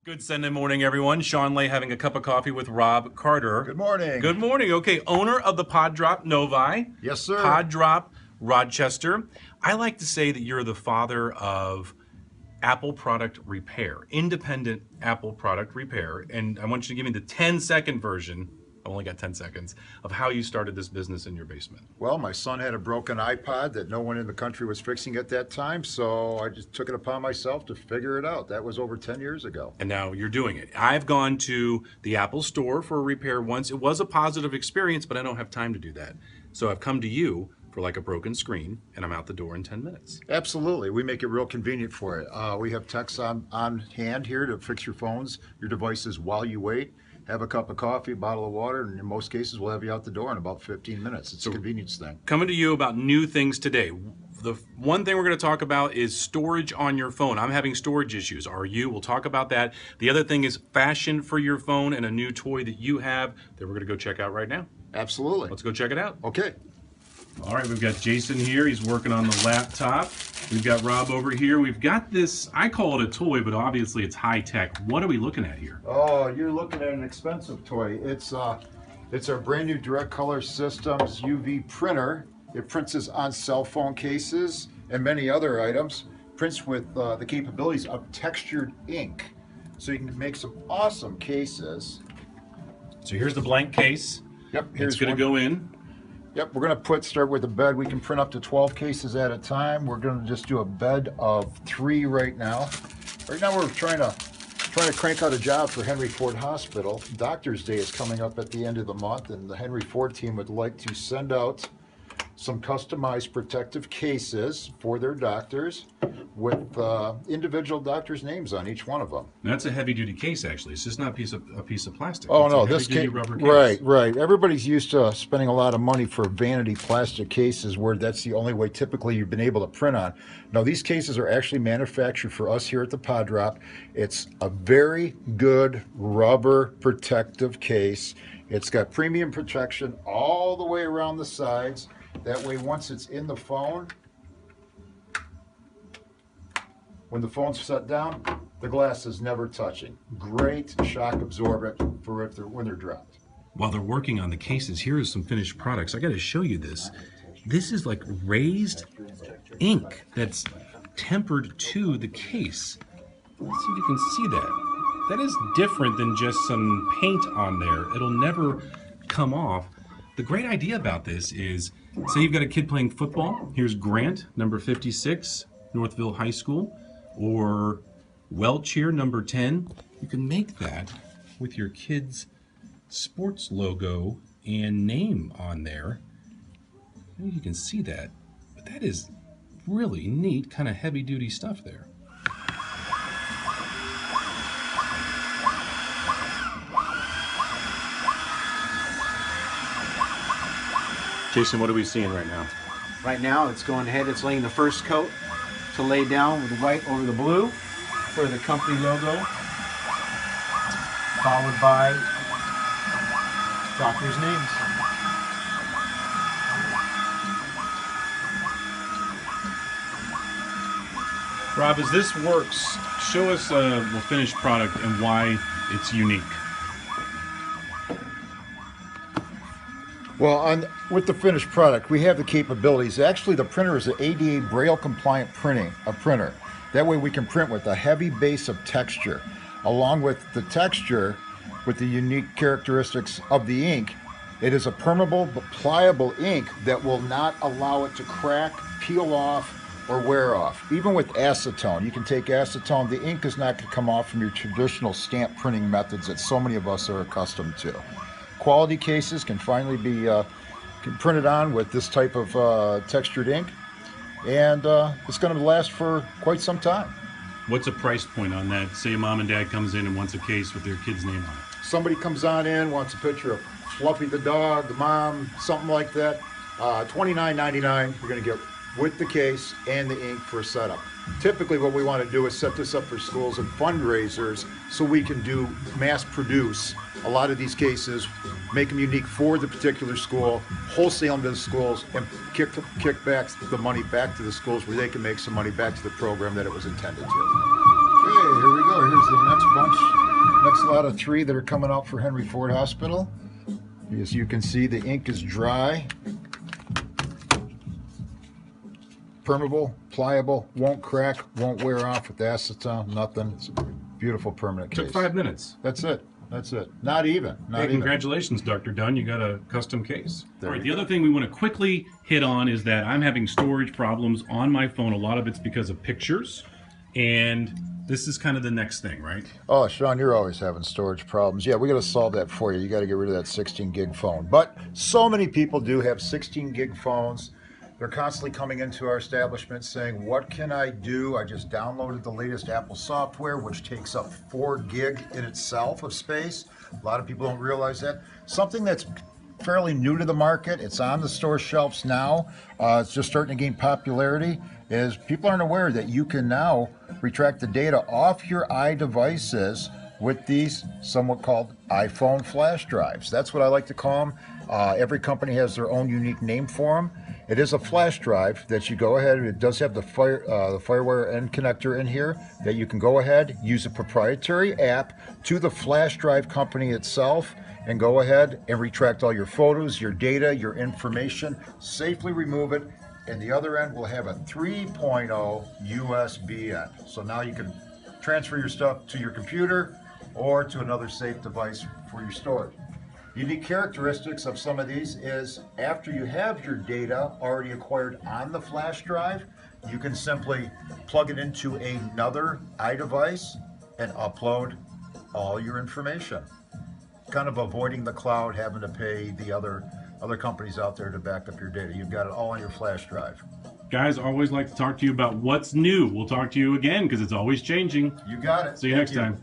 Good Sunday morning, everyone. Sean Lay having a cup of coffee with Rob Carter. Good morning. Good morning. Okay, owner of the Pod Drop Novi. Yes, sir. Pod Drop Rochester. I like to say that you're the father of Apple product repair, independent Apple product repair. And I want you to give me the 10-second version. I've only got 10 seconds of how you started this business in your basement. Well, my son had a broken iPod that no one in the country was fixing at that time, so I just took it upon myself to figure it out. That was over 10 years ago. And now you're doing it. I've gone to the Apple store for a repair once. It was a positive experience, but I don't have time to do that. So I've come to you for like a broken screen, and I'm out the door in 10 minutes. Absolutely. We make it real convenient for you. We have techs on hand here to fix your phones, your devices while you wait. Have a cup of coffee, a bottle of water, and in most cases, we'll have you out the door in about 15 minutes. It's a convenience thing. Coming to you about new things today. The one thing we're going to talk about is storage on your phone. I'm having storage issues. Are you? We'll talk about that. The other thing is fashion for your phone and a new toy that you have that we're going to go check out right now. Absolutely. Let's go check it out. Okay. All right, we've got Jason here. He's working on the laptop. We've got Rob over here. We've got this, I call it a toy, but obviously it's high tech. What are we looking at here? Oh, you're looking at an expensive toy. It's our brand new Direct Color Systems UV printer. It prints on cell phone cases and many other items. Prints with the capabilities of textured ink. So you can make some awesome cases. So here's the blank case. Yep, It's going to go in. Yep, we're going to start with a bed. We can print up to 12 cases at a time. We're going to just do a bed of 3 right now. Right now we're trying to crank out a job for Henry Ford Hospital. Doctor's Day is coming up at the end of the month, and the Henry Ford team would like to send out some customized protective cases for their doctors with individual doctors' names on each one of them. That's a heavy-duty case, actually. It's just not a piece of plastic. Oh, it's no, this case, rubber case. Right. Everybody's used to spending a lot of money for vanity plastic cases where that's the only way typically you've been able to print on. No, these cases are actually manufactured for us here at the Pod Drop. It's a very good rubber protective case. It's got premium protection all the way around the sides. That way, once it's in the phone, when the phone's set down, the glass is never touching. Great shock absorbent for when they're dropped. While they're working on the cases, here are some finished products. I got to show you this. This is like raised ink that's tempered to the case. Let's see if you can see that. That is different than just some paint on there. It'll never come off. The great idea about this is, say you've got a kid playing football. Here's Grant, number 56, Northville High School, or Welch here, number 10. You can make that with your kid's sports logo and name on there. I think you can see that, but that is really neat, kind of heavy-duty stuff there. Jason, what are we seeing right now? Right now, it's going ahead. It's laying the first coat to lay down with the white over the blue for the company logo, followed by doctors' names. Rob, as this works, show us the finished product and why it's unique. Well, with the finished product, we have the capabilities. Actually, the printer is an ADA Braille compliant printer. That way we can print with a heavy base of texture. Along with the texture, with the unique characteristics of the ink, it is a permeable but pliable ink that will not allow it to crack, peel off, or wear off. Even with acetone, you can take acetone, the ink is not going to come off from your traditional stamp printing methods that so many of us are accustomed to. Quality cases can finally be printed on with this type of textured ink, and it's going to last for quite some time. What's a price point on that? Say mom and dad comes in and wants a case with their kid's name on it. Somebody comes on in, wants a picture of Fluffy the dog, the mom, something like that. $29.99 you're going to get with the case and the ink for a setup. Typically what we want to do is set this up for schools and fundraisers so we can do mass produce a lot of these cases, make them unique for the particular school, wholesale them to the schools, and kick back the money back to the schools where they can make some money back to the program that it was intended to. Okay, here we go. color. Here's the next bunch, next lot of 3 that are coming out for Henry Ford Hospital. As you can see, the ink is dry, permeable, pliable, won't crack, won't wear off with acetone, nothing. It's a beautiful permanent case. Took 5 minutes. That's it. That's it. Not even. Not Hey, even. congratulations, Dr. Dunn. You got a custom case. There All right, you the other thing we want to quickly hit on is that I'm having storage problems on my phone. A lot of it's because of pictures, and this is kind of the next thing, right? Oh, Sean, you're always having storage problems. Yeah, we got to solve that for you. You got to get rid of that 16 gig phone. But so many people do have 16 gig phones. They're constantly coming into our establishment saying, what can I do? I just downloaded the latest Apple software, which takes up 4 gig in itself of space. A lot of people don't realize that. Something that's fairly new to the market, it's on the store shelves now, it's just starting to gain popularity, is people aren't aware that you can now retract the data off your iDevices with these somewhat called iPhone flash drives. That's what I like to call them. Every company has their own unique name for them. It is a flash drive that you go ahead, it does have the FireWire end connector in here that you can go ahead, use a proprietary app to the flash drive company itself, and go ahead and retract all your photos, your data, your information, safely remove it, and the other end will have a 3.0 USB end. So now you can transfer your stuff to your computer or to another safe device for your storage. Unique characteristics of some of these is after you have your data already acquired on the flash drive, you can simply plug it into another iDevice and upload all your information. Kind of avoiding the cloud, having to pay the other companies out there to back up your data. You've got it all on your flash drive. Guys, always like to talk to you about what's new. We'll talk to you again because it's always changing. You got it. See you Thank next time.